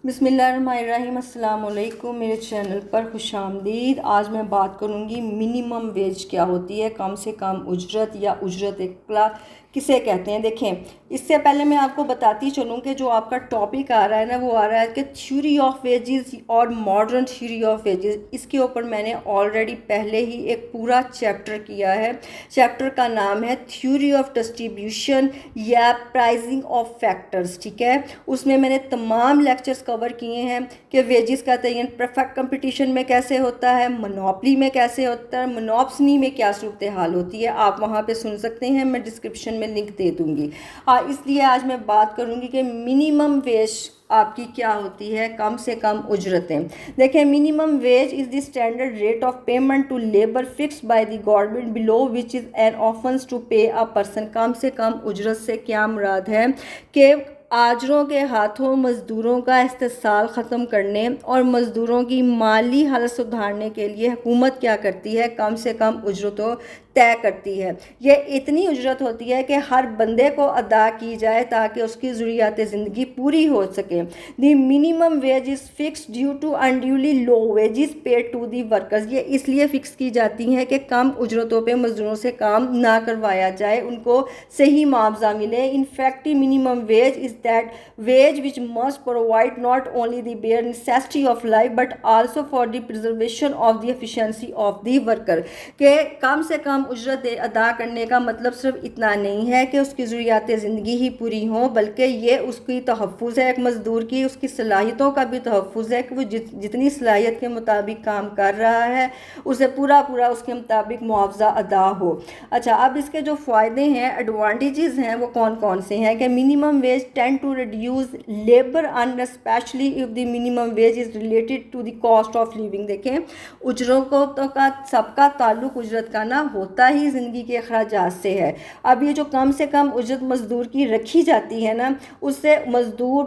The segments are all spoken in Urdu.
بسم اللہ الرحمن الرحیم۔ السلام علیکم، میرے چینل پر خوش آمدید۔ آج میں بات کروں گی منیمم ویج کیا ہوتی ہے، کم سے کم اجرت یا اجرت اقلا کسے کہتے ہیں۔ دیکھیں، اس سے پہلے میں آپ کو بتاتی چلوں کہ جو آپ کا ٹاپک آ رہا ہے نا، وہ آ رہا ہے کہ تھیوری آف ویجز اور ماڈرن تھیوری آف ویجز۔ اس کے اوپر میں نے آلریڈی پہلے ہی ایک پورا چیپٹر کیا ہے۔ چیپٹر کا نام ہے تھیوری آف ڈسٹریبیوشن یا پرائزنگ آف فیکٹرز، ٹھیک ہے۔ اس میں نے تمام لیکچرز کور کیے ہیں کہ ویجز کا تعین پرفیکٹ کمپٹیشن میں کیسے ہوتا ہے، منوپلی میں کیسے ہوتا ہے، منوپسنی میں کیا صورتحال ہوتی ہے۔ آپ وہاں پہ سن سکتے ہیں، میں ڈسکرپشن میں لنک دے دوں گی۔ اس لیے آج میں بات کروں گی کہ منیمم ویج آپ کی کیا ہوتی ہے، کم سے کم اجرتیں۔ دیکھیں، minimum wage is the standard rate of payment to labour fixed by the government below which is an offence to pay a person. کم سے کم اجرت سے کیا مراد ہے کہ آجروں کے ہاتھوں مزدوروں کا استحصال ختم کرنے اور مزدوروں کی مالی حالت سدھارنے کے لیے حکومت کیا کرتی ہے، کم سے کم اجرتوں طے کرتی ہے۔ یہ اتنی اجرت ہوتی ہے کہ ہر بندے کو ادا کی جائے تاکہ اس کی ضروریات زندگی پوری ہو سکے۔ The minimum wage is fix due to unduly low wages paid to the workers. یہ اس لیے فکس کی جاتی ہیں کہ کم اجرتوں پہ مزدوروں سے کام نہ کروایا جائے، ان کو صحیح معاوضہ ملے۔ In fact minimum wage is that wage which must provide not only the bare necessity of life but also for the preservation of the efficiency of the worker۔ کہ کم سے کم اجرت ادا کرنے کا مطلب صرف اتنا نہیں ہے کہ اس کی ضروریات زندگی ہی پوری ہوں، بلکہ یہ اس کی تحفظ ہے ایک مزدور کی، اس کی صلاحیتوں کا بھی تحفظ ہے کہ وہ جتنی صلاحیت کے مطابق کام کر رہا ہے اسے پورا اس کے مطابق معاوضہ ادا ہو۔ اچھا، اب اس کے جو فائدے ہیں، ایڈوانٹیجز ہیں، وہ کون کون سے ہیں کہ minimum wage tend to reduce labor and especially if the minimum wage is related to the cost of living۔ دیکھیں، اجرتوں کا سب کا تعلق اجرت کا نہ ہوتا ہی زندگی کے اخراجات سے ہے۔ اب یہ جو کم سے کم اجرت مزدور کی رکھی جاتی ہے نا، اس سے مزدور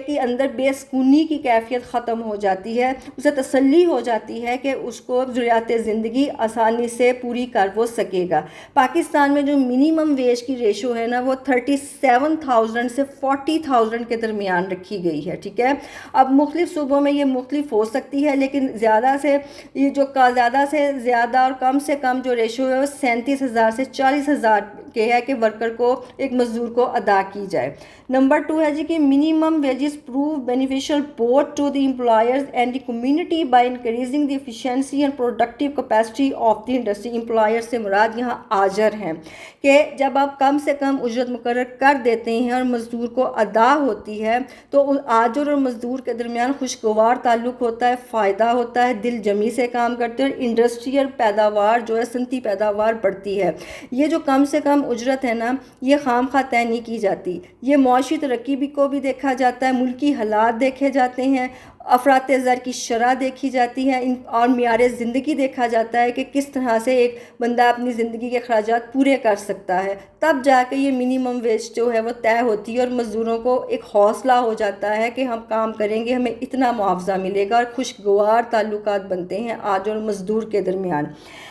کے اندر بے سکونی کی کیفیت ختم ہو جاتی ہے، اسے تسلی ہو جاتی ہے کہ اس کو ضروریات زندگی آسانی سے پوری کر وہ سکے گا۔ پاکستان میں جو منیمم ویج کی ریشو ہے نا، وہ 37,000 سے 40,000 کے درمیان رکھی گئی ہے، ٹھیک ہے۔ اب مختلف صوبوں میں یہ مختلف ہو سکتی ہے، لیکن زیادہ سے زیادہ اور کم سے کم جو ریشو ہے وہ 37,000 سے 40,000 کے ہے کہ ورکر کو، ایک مزدور کو ادا کی جائے۔ نمبر 2 ہے جی کہ minimum wages prove beneficial both to the employers and the community by increasing the efficiency and productive capacity of the industry. Employer سے مراد یہاں آجر ہیں کہ جب آپ کم سے کم اجرت مقرر کر دیتے ہیں اور مزدور کو ادا ہوتی ہے تو آجر اور مزدور کے درمیان خوشگوار تعلق ہوتا ہے، فائدہ ہوتا ہے، دل جمی سے کام کرتے ہیں اور انڈسٹریل پیداوار جو ہے، صنعتی پیداوار بڑھتی ہے۔ یہ جو کم سے کم اجرت ہے نا، یہ خام خواہ طے نہیں کی جاتی، یہ معاشی ترقی کو بھی دیکھا جاتا ہے، ملکی حالات دیکھے جاتے ہیں، افراط زر کی شرح دیکھی جاتی ہے اور معیار زندگی دیکھا جاتا ہے کہ کس طرح سے ایک بندہ اپنی زندگی کے اخراجات پورے کر سکتا ہے۔ تب جا کے یہ منیمم ویج جو ہے وہ طے ہوتی ہے اور مزدوروں کو ایک حوصلہ ہو جاتا ہے کہ ہم کام کریں گے، ہمیں اتنا معاوضہ ملے گا، اور خوشگوار تعلقات بنتے ہیں آج اور مزدور کے درمیان۔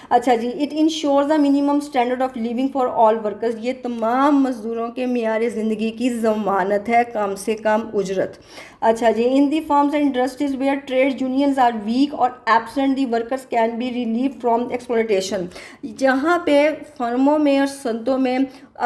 اچھا جی، it ensures the minimum standard of living for all workers. یہ تمام مزدوروں کے معیار زندگی کی ضمانت ہے، کم سے کم اجرت۔ اچھا جی، in the farms and industries where trade unions are weak اور absent the workers can be relieve from exploitation. جہاں پہ فرموں میں اور صنعتوں میں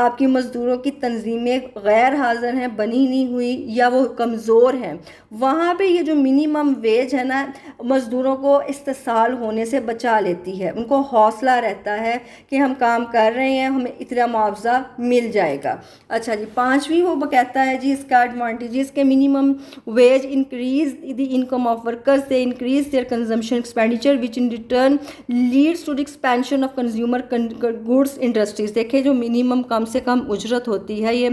آپ کی مزدوروں کی تنظیمیں غیر حاضر ہیں، بنی نہیں ہوئی یا وہ کمزور ہیں، وہاں پہ یہ جو منیمم ویج ہے نا، مزدوروں کو استحصال ہونے سے بچا لیتی ہے، ان کو حوصلہ رہتا ہے کہ ہم کام کر رہے ہیں، ہمیں اتنا معاوضہ مل جائے گا۔ اچھا جی، 5ویں وہ کہتا ہے جی اس کا ایڈوانٹیجز کے minimum wage increase the income of workers, they increase their consumption expenditure which in return leads to the expansion of consumer goods industries۔ دیکھیں، جو منیمم کم سے کم اجرت ہوتی ہے یہ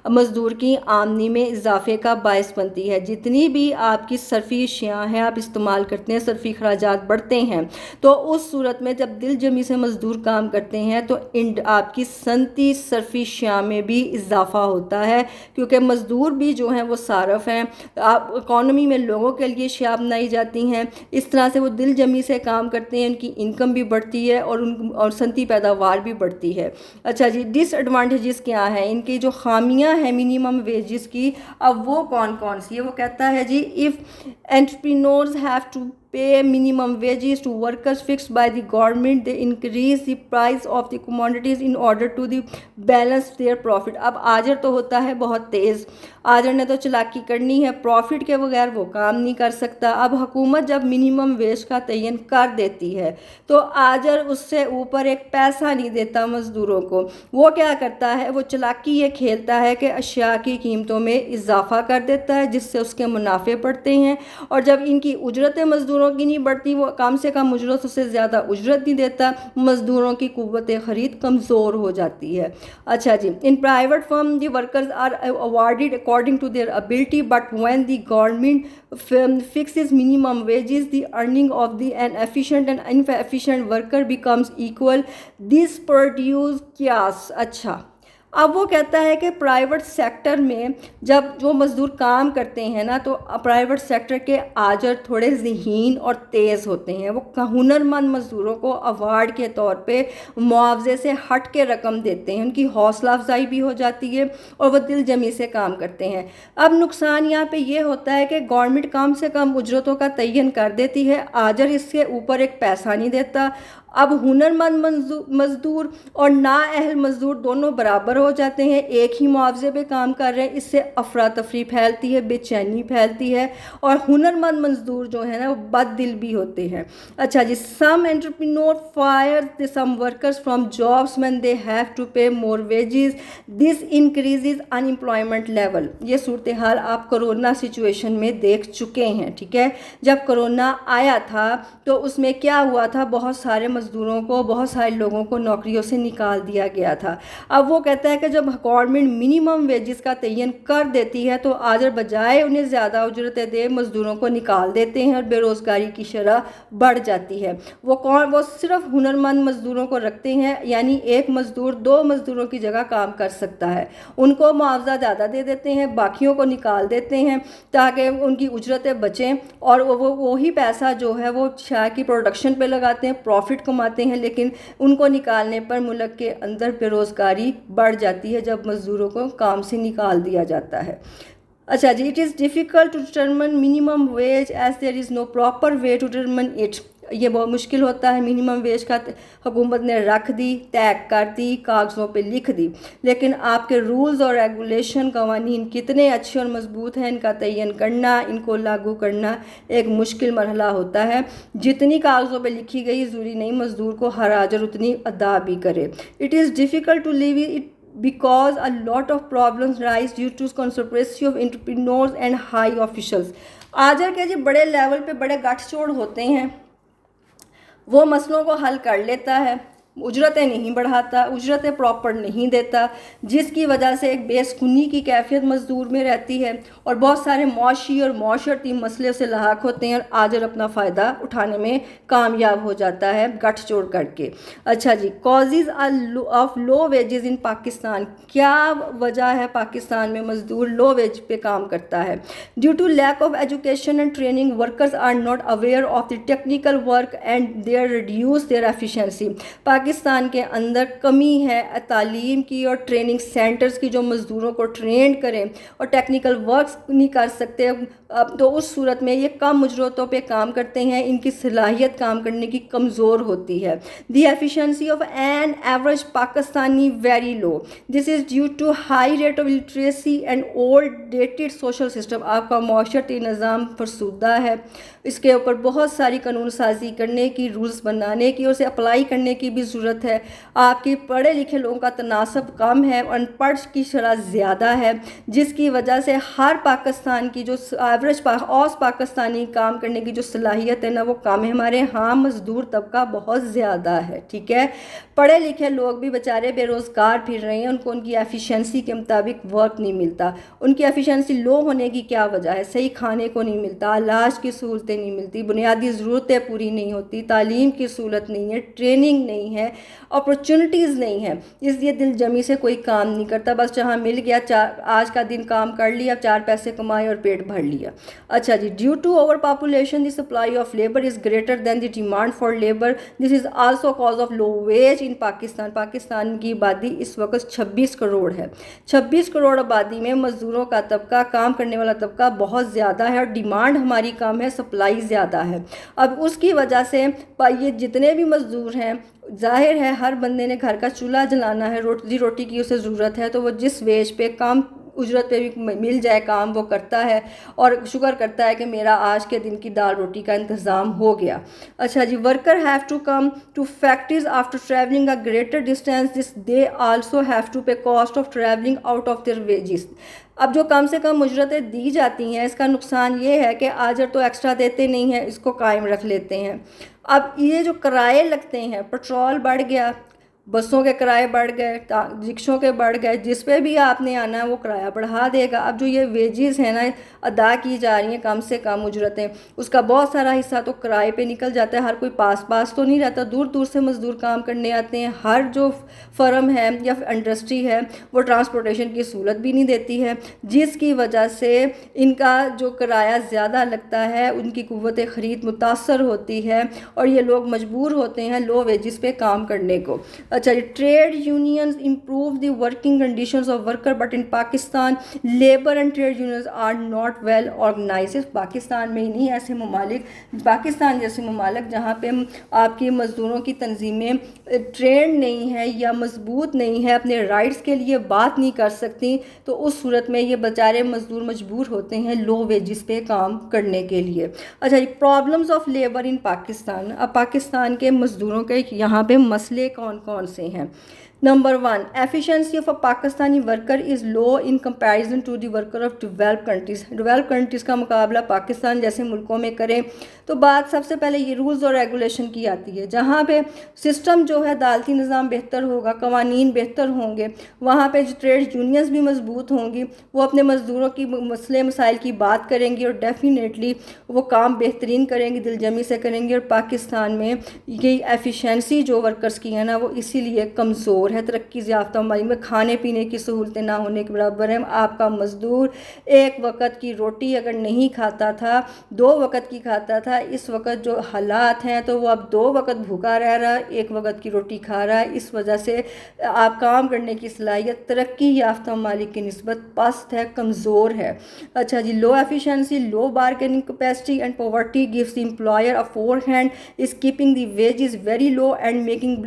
مزدور کی آمدنی میں اضافے کا باعث بنتی ہے۔ جتنی بھی آپ کی صرفی اشیاء ہیں، آپ استعمال کرتے ہیں، صرفی اخراجات بڑھتے ہیں، تو اس صورت میں جب دل جمی سے مزدور کام کرتے ہیں تو آپ کی صنعتی صرفی اشیاء میں بھی اضافہ ہوتا ہے، کیونکہ مزدور بھی جو ہیں وہ صارف ہیں۔ آپ اکانومی میں لوگوں کی کے لیے اشیاء بنائی جاتی ہیں، اس طرح سے وہ دل جمی سے کام کرتے ہیں، ان کی انکم بھی بڑھتی ہے اور صنعتی پیداوار بھی بڑھتی ہے۔ اچھا جی، ڈس ایڈوانٹیجز کیا ہیں ان کی جو خامیاں ہیں منیمم ویجز کی، اب وہ کون کون سی ہے؟ وہ کہتا ہے جی if entrepreneurs have to pay minimum wages to workers fixed by the government, they increase the price of the commodities in order to the balance their profit۔ اب آجر تو ہوتا ہے بہت تیز، آجر نے تو چلاکی کرنی ہے، پروفٹ کے بغیر وہ کام نہیں کر سکتا۔ اب حکومت جب منیمم ویج کا تعین کر دیتی ہے تو آجر اس سے اوپر ایک پیسہ نہیں دیتا مزدوروں کو، وہ کیا کرتا ہے؟ وہ چلاکی یہ کھیلتا ہے کہ اشیاء کی قیمتوں میں اضافہ کر دیتا ہے، جس سے اس کے منافع بڑھتے ہیں، اور جب ان کی اجرتیں مزدوروں کی نہیں بڑھتی، وہ کم سے کم اجرت سے زیادہ اجرت نہیں دیتا، مزدوروں کی قوت خرید کمزور ہو جاتی ہے۔ اچھا جی، in private firm the workers are awarded according to their ability, but when the government fixes minimum wages, the earning of the an efficient and inefficient worker becomes equal. This produce chaos۔ اچھا، اب وہ کہتا ہے کہ پرائیویٹ سیکٹر میں جب جو مزدور کام کرتے ہیں نا، تو پرائیویٹ سیکٹر کے آجر تھوڑے ذہین اور تیز ہوتے ہیں، وہ ہنرمند مزدوروں کو ایوارڈ کے طور پہ معاوضے سے ہٹ کے رقم دیتے ہیں، ان کی حوصلہ افزائی بھی ہو جاتی ہے اور وہ دل جمی سے کام کرتے ہیں۔ اب نقصان یہاں پہ یہ ہوتا ہے کہ گورنمنٹ کم سے کم اجرتوں کا تعین کر دیتی ہے، آجر اس کے اوپر ایک پیسہ نہیں دیتا۔ اب ہنرمند مزدور اور نااہل مزدور دونوں برابر ہو جاتے ہیں، ایک ہی معاوضے پہ کام کر رہے ہیں، اس سے افراتفری پھیلتی ہے، بے چینی پھیلتی ہے، اور ہنرمند مزدور جو ہیں نا وہ بد دل بھی ہوتے ہیں۔ اچھا جی، some entrepreneur fire some workers from jobs when they have to pay more wages, this increases unemployment level۔ یہ صورتحال آپ کرونا سچویشن میں دیکھ چکے ہیں، ٹھیک ہے؟ جب کرونا آیا تھا تو اس میں کیا ہوا تھا؟ بہت سارے مزدوروں کو، بہت سارے لوگوں کو نوکریوں سے نکال دیا گیا تھا۔ اب وہ کہتا ہے کہ جب گورنمنٹ منیمم ویجز کا تعین کر دیتی ہے تو آجر بجائے انہیں زیادہ اجرتیں دے مزدوروں کو نکال دیتے ہیں اور بے روزگاری کی شرح بڑھ جاتی ہے۔ وہ صرف ہنرمند مزدوروں کو رکھتے ہیں، یعنی ایک مزدور 2 مزدوروں کی جگہ کام کر سکتا ہے، ان کو معاوضہ زیادہ دے دیتے ہیں، باقیوں کو نکال دیتے ہیں تاکہ ان کی اجرتیں بچیں، اور وہی پیسہ جو ہے وہ شاہ کی پروڈکشن پہ لگاتے ہیں، پروفٹ کماتے ہیں، لیکن ان کو نکالنے پر ملک کے اندر بے روزگاری بڑھ جاتی ہے جب مزدوروں کو کام سے نکال دیا جاتا ہے۔ اچھا جی، it is difficult to determine minimum wage as there is no proper way to determine it. یہ بہت مشکل ہوتا ہے، منیمم ویج کا حکومت نے رکھ دی، طے کر دی، کاغذوں پہ لکھ دی، لیکن آپ کے رولز اور ریگولیشن قوانین کتنے اچھے اور مضبوط ہیں، ان کا تعین کرنا، ان کو لاگو کرنا ایک مشکل مرحلہ ہوتا ہے۔ جتنی کاغذوں پہ لکھی گئی ضروری نہیں مزدور کو ہر آجر اتنی ادا بھی کرے۔ It is difficult to leave it because a lot of problems rise due to conspiracy of entrepreneurs and high officials۔ آجر کے جی بڑے لیول پہ بڑے گٹھ چوڑ ہوتے ہیں، وہ مسئلوں کو حل کر لیتا ہے، اجرتیں نہیں بڑھاتا، اجرتیں پراپر نہیں دیتا، جس کی وجہ سے ایک بے سکونی کی کیفیت مزدور میں رہتی ہے اور بہت سارے معاشی اور معاشرتی مسئلے سے لاحق ہوتے ہیں، اور آجر اپنا فائدہ اٹھانے میں کامیاب ہو جاتا ہے گٹھ چوڑ کر کے۔ اچھا جی، کازز آف لو ویجز ان پاکستان۔ کیا وجہ ہے پاکستان میں مزدور لو ویج پہ کام کرتا ہے؟ Due to lack of education and training, workers are not aware of the technical work and their reduce their efficiency. Pakistan کے اندر کمی ہے تعلیم کی اور ٹریننگ سینٹرز کی جو مزدوروں کو ٹرینڈ کریں، اور ٹیکنیکل ورکس نہیں کر سکتے، تو اس صورت میں یہ کم اجرتوں پہ کام کرتے ہیں، ان کی صلاحیت کام کرنے کی کمزور ہوتی ہے۔ The efficiency of an average Pakistani very low, this is due to high rate of literacy and old dated social system. آپ کا معاشرتی نظام فرسودہ ہے، اس کے اوپر بہت ساری قانون سازی کرنے کی، رولز بنانے کی اور اسے اپلائی کرنے کی بھی ضرورت ہے۔ آپ کی پڑھے لکھے لوگوں کا تناسب کم ہے اور ان پڑھ کی شرح زیادہ ہے، جس کی وجہ سے ہر پاکستان کی جو ایوریج اوس پاکستانی کام کرنے کی جو صلاحیت ہے نا وہ کم ہے۔ ہمارے ہاں مزدور طبقہ بہت زیادہ ہے، ٹھیک ہے؟ پڑھے لکھے لوگ بھی بیچارے بے روزگار پھر رہے ہیں، ان کو ان کی ایفیشنسی کے مطابق ورک نہیں ملتا۔ ان کی ایفیشنسی لو ہونے کی کیا وجہ ہے؟ صحیح کھانے کو نہیں ملتا، علاج کی سہولتیں نہیں ملتی، بنیادی ضرورتیں پوری نہیں ہوتی، تعلیم کی سہولت نہیں ہے، ٹریننگ نہیں ہے، اپرچونٹیز نہیں ہیں، اس لیے دل جمی سے کوئی کام نہیں کرتا، بس جہاں مل گیا آج کا دن کام کر لیا، 4 پیسے کمائے اور پیٹ بھر لیا۔ گیا. اچھا جی, due to over population the supply of labour is greater than the demand for labour. This is also cause of low wage in Pakistan. Pakistan کی آبادی اس وقت 26 کروڑ ہے. 26 کروڑ آبادی میں مزدوروں کا طبقہ, کام کرنے والا طبقہ بہت زیادہ ہے, اور ڈیمانڈ ہماری کم ہے, سپلائی زیادہ ہے. اب اس کی وجہ سے یہ جتنے بھی مزدور ہیں, ظاہر ہے ہر بندے نے گھر کا چولہا جلانا ہے, روٹی کی اسے ضرورت ہے, تو وہ جس ویج پہ کام اجرت پہ بھی مل جائے کام وہ کرتا ہے, اور شکر کرتا ہے کہ میرا آج کے دن کی دال روٹی کا انتظام ہو گیا. اچھا جی, worker have to come to factories after travelling a greater distance. This they also have to pay cost of travelling out of their wages. اب جو کم سے کم اجرتیں دی جاتی ہیں, اس کا نقصان یہ ہے کہ آجر تو ایکسٹرا دیتے نہیں ہیں, اس کو قائم رکھ لیتے ہیں. اب یہ جو کرائے لگتے ہیں, پیٹرول بڑھ گیا, بسوں کے کرائے بڑھ گئے, رکشوں کے بڑھ گئے, جس پہ بھی آپ نے آنا ہے وہ کرایہ بڑھا دے گا. اب جو یہ ویجز ہیں نا ادا کی جا رہی ہیں کم سے کم اجرتیں, اس کا بہت سارا حصہ تو کرائے پہ نکل جاتا ہے. ہر کوئی پاس تو نہیں رہتا, دور دور سے مزدور کام کرنے آتے ہیں. ہر جو فرم ہے یا انڈسٹری ہے وہ ٹرانسپورٹیشن کی سہولت بھی نہیں دیتی ہے, جس کی وجہ سے ان کا جو کرایہ زیادہ لگتا ہے, ان کی قوت خرید متاثر ہوتی ہے, اور یہ لوگ مجبور ہوتے ہیں لو ویجز پہ کام کرنے کو. اچھا جی, trade unions improve the working conditions of worker, but in Pakistan labour and trade unions are not well organised. Pakistan میں ہی نہیں, ایسے ممالک, پاکستان جیسے ممالک جہاں پہ آپ کی مزدوروں کی تنظیمیں ٹرینڈ نہیں ہے یا مضبوط نہیں ہے, اپنے رائٹس کے لیے بات نہیں کر سکتی, تو اس صورت میں یہ بیچارے مزدور مجبور ہوتے ہیں لو ویجز پہ کام کرنے کے لیے. اچھا جی, problems of labour in Pakistan. اب پاکستان کے مزدوروں کے یہاں پہ مسئلے کون کون سے ہیں. Number 1, efficiency of a Pakistani worker is low in comparison to the worker of develop countries. Develop countries کا مقابلہ پاکستان جیسے ملکوں میں کریں تو بات سب سے پہلے یہ رولز اور ریگولیشن کی آتی ہے. جہاں پہ سسٹم جو ہے عدالتی نظام بہتر ہوگا, قوانین بہتر ہوں گے, وہاں پہ جو ٹریڈ یونینز بھی مضبوط ہوں گی, وہ اپنے مزدوروں کی مسئلے مسائل کی بات کریں گی, اور ڈیفینیٹلی وہ کام بہترین کریں گی, دل جمی سے کریں گے. اور پاکستان میں یہ ایفیشنسی جو ورکرز کی ہے نا وہ اسی لیے کمزور ہے. ترقی یافتہ ممالک میں کھانے پینے کی سہولتیں نہ ہونے کے برابر ہیں. آپ کا مزدور ایک وقت کی روٹی اگر نہیں کھاتا تھا 2 وقت کی کھاتا تھا. اس وقت جو حالات ہیں تو وہ اب 2 وقت بھوکا رہ رہا ہے, 1 وقت کی روٹی کھا رہا ہے. اس وجہ سے آپ کام کرنے کی صلاحیت ترقی یافتہ ممالک کی نسبت پست ہے, کمزور ہے. اچھا جی, low efficiency, low bargaining capacity and poverty gives the employer a fore hand is keeping the wages very low and making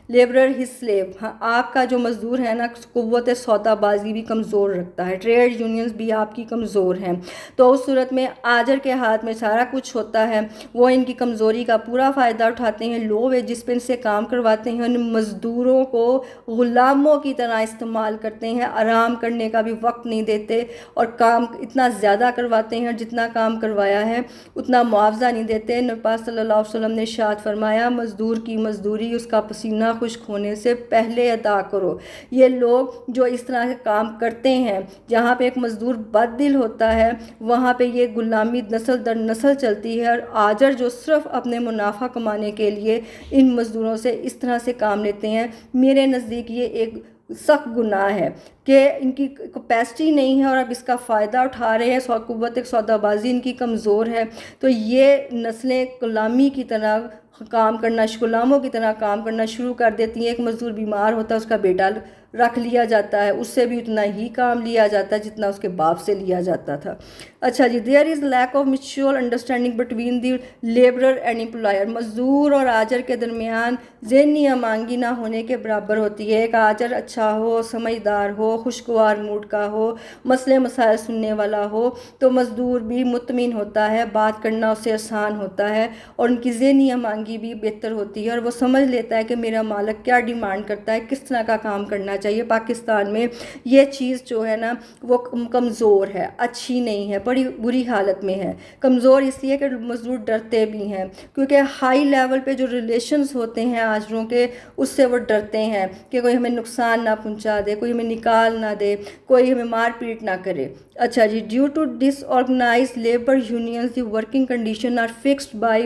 labourer his slave. ہاں, آپ کا جو مزدور ہے نا قوت سودا بازی بھی کمزور رکھتا ہے, ٹریڈ یونینز بھی آپ کی کمزور ہیں. تو اس صورت میں آجر کے ہاتھ میں سارا کچھ ہوتا ہے, وہ ان کی کمزوری کا پورا فائدہ اٹھاتے ہیں, لو ویجز پہ ان سے کام کرواتے ہیں, ان مزدوروں کو غلاموں کی طرح استعمال کرتے ہیں, آرام کرنے کا بھی وقت نہیں دیتے, اور کام اتنا زیادہ کرواتے ہیں, جتنا کام کروایا ہے اتنا معاوضہ نہیں دیتے. نبی پاک صلی اللہ علیہ وسلم نے ارشاد فرمایا, مزدور کی مزدوری اس کا پسینہ خشک ہونے سے پہلے ادا کرو. یہ لوگ جو اس طرح سے کام کرتے ہیں, جہاں پہ ایک مزدور بد دل ہوتا ہے وہاں پہ یہ غلامی نسل در نسل چلتی ہے, اور آجر جو صرف اپنے منافع کمانے کے لیے ان مزدوروں سے اس طرح سے کام لیتے ہیں, میرے نزدیک یہ ایک سخت گناہ ہے کہ ان کی کیپیسٹی نہیں ہے اور اب اس کا فائدہ اٹھا رہے ہیں. قوت سودا بازی ان کی کمزور ہے, تو یہ نسلیں غلامی کی طرح کام کرنا, غلاموں کی طرح کام کرنا شروع کر دیتی ہیں. ایک مزدور بیمار ہوتا ہے, اس کا بیٹا رکھ لیا جاتا ہے, اس سے بھی اتنا ہی کام لیا جاتا ہے جتنا اس کے باپ سے لیا جاتا تھا. اچھا جی, there is lack of mutual understanding between the labourer and employer. مزدور اور آجر کے درمیان ذہنی امانگی نہ ہونے کے برابر ہوتی ہے. ایک آجر اچھا ہو, سمجھدار ہو, خوشگوار موڈ کا ہو, مسئلے مسائل سننے والا ہو, تو مزدور بھی مطمئن ہوتا ہے, بات کرنا اسے آسان ہوتا ہے, اور ان کی ذہنی امانگی بھی بہتر ہوتی ہے, اور وہ سمجھ لیتا ہے کہ میرا مالک کیا ڈیمانڈ کرتا ہے, کس طرح کا کام کرنا چاہیے. پاکستان میں یہ چیز جو ہے نا وہ کمزور ہے, اچھی نہیں ہے, بڑی بری حالت میں ہے. کمزور اس لیے کہ مزدور ڈرتے بھی ہیں, کیونکہ ہائی لیول پہ جو ریلیشنز ہوتے ہیں آجروں کے, اس سے وہ ڈرتے ہیں کہ کوئی ہمیں نقصان نہ پہنچا دے, کوئی ہمیں نکال نہ دے, کوئی ہمیں مار پیٹ نہ کرے. اچھا جی, due to disorganise labour unions the working condition are fixed by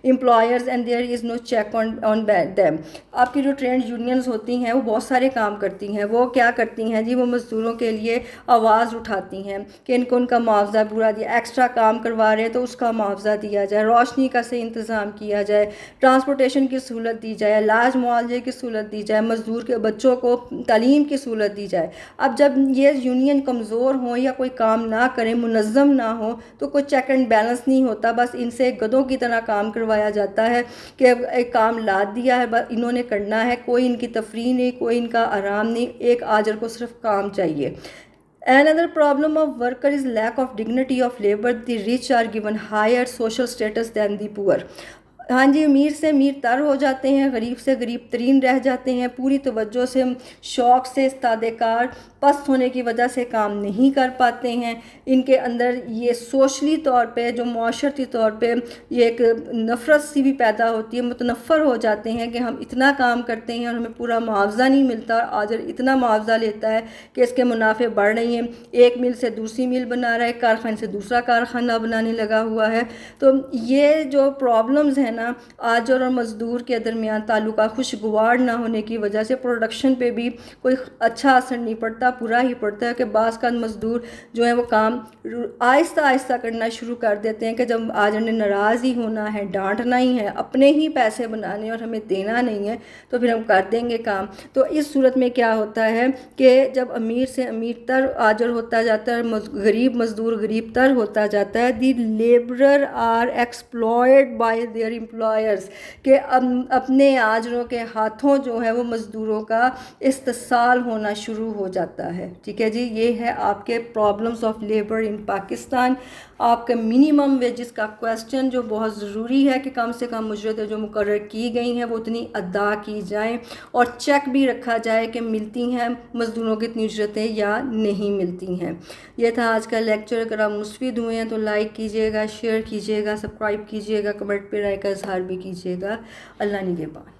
employers and there is no check on them. آپ کی جو ٹریڈ یونینز ہوتی ہیں وہ بہت سارے کام کرتی ہیں. وہ کیا کرتی ہیں جی, وہ مزدوروں کے لیے آواز اٹھاتی ہیں کہ ان کو ان کا معاوضہ پورا دیا, ایکسٹرا کام کروا رہے ہیں تو اس کا معاوضہ دیا جائے, روشنی کا صحیح انتظام کیا جائے, ٹرانسپورٹیشن کی سہولت دی جائے, علاج معالجے کی سہولت دی جائے, مزدور کے بچوں کو تعلیم کی سہولت دی جائے. اب جب یہ یونین کمزور ہوں یا کوئی کام نہ کریں, منظم نہ ہو, تو کوئی چیک اینڈ بیلنس نہیں ہوتا, بس ان سے گدھوں کی طرح کام کروایا جاتا ہے کہ ایک کام لاد دیا ہے, بس انہوں نے کرنا ہے, کوئی ان کی تفریح نہیں, کوئی ان کا آرام نہیں, ایک آجر کو صرف کام چاہیے. Another problem of worker is lack of dignity of labor. The rich are given higher social status than the poor. ہاں جی, امیر سے امیر تر ہو جاتے ہیں, غریب سے غریب ترین رہ جاتے ہیں, پوری توجہ سے شوق سے استاد کار پست ہونے کی وجہ سے کام نہیں کر پاتے ہیں. ان کے اندر یہ سوشلی طور پہ, جو معاشرتی طور پہ یہ ایک نفرت سی بھی پیدا ہوتی ہے, متنفر ہو جاتے ہیں کہ ہم اتنا کام کرتے ہیں اور ہمیں پورا معاوضہ نہیں ملتا, اور آجر اتنا معاوضہ لیتا ہے کہ اس کے منافع بڑھ رہی ہیں, ایک میل سے دوسری میل بنا رہا ہے, کارخانے سے دوسرا کارخانہ بنانے لگا ہوا ہے. تو یہ جو پرابلمز ہیں نا, آجر اور مزدور کے درمیان تعلقات خوشگوار نہ ہونے کی وجہ سے پروڈکشن پہ بھی کوئی اچھا اثر نہیں پڑتا, برا ہی پڑتا ہے کہ بعض کا مزدور جو ہے وہ کام آہستہ آہستہ کرنا شروع کر دیتے ہیں کہ جب آجر نے ناراض ہی ہونا ہے, ڈانٹنا ہی ہے, اپنے ہی پیسے بنانے اور ہمیں دینا نہیں ہے, تو پھر ہم کر دیں گے کام. تو اس صورت میں کیا ہوتا ہے کہ جب امیر سے امیر تر آجر ہوتا جاتا ہے, غریب مزدور غریب تر ہوتا جاتا ہے, the labourer are exploited by their employers, کہ اپنے آجروں کے ہاتھوں جو ہے وہ مزدوروں کا استحصال ہونا شروع ہو جاتا ہے. ٹھیک ہے جی, یہ ہے آپ کے problems of labour in Pakistan. آپ کے منیمم ویجز کا کویسچن جو بہت ضروری ہے کہ کم سے کم اجرتیں جو مقرر کی گئی ہیں وہ اتنی ادا کی جائیں, اور چیک بھی رکھا جائے کہ ملتی ہیں مزدوروں کی اتنی اجرتیں یا نہیں ملتی ہیں. یہ تھا آج کا لیکچر. اگر آپ مستفید ہوئے ہیں تو لائک کیجیے گا, شیئر کیجیے گا, سبسکرائب کیجیے گا, کمنٹ پہ رائے کا اظہار بھی کیجیے گا. اللہ نگہبان.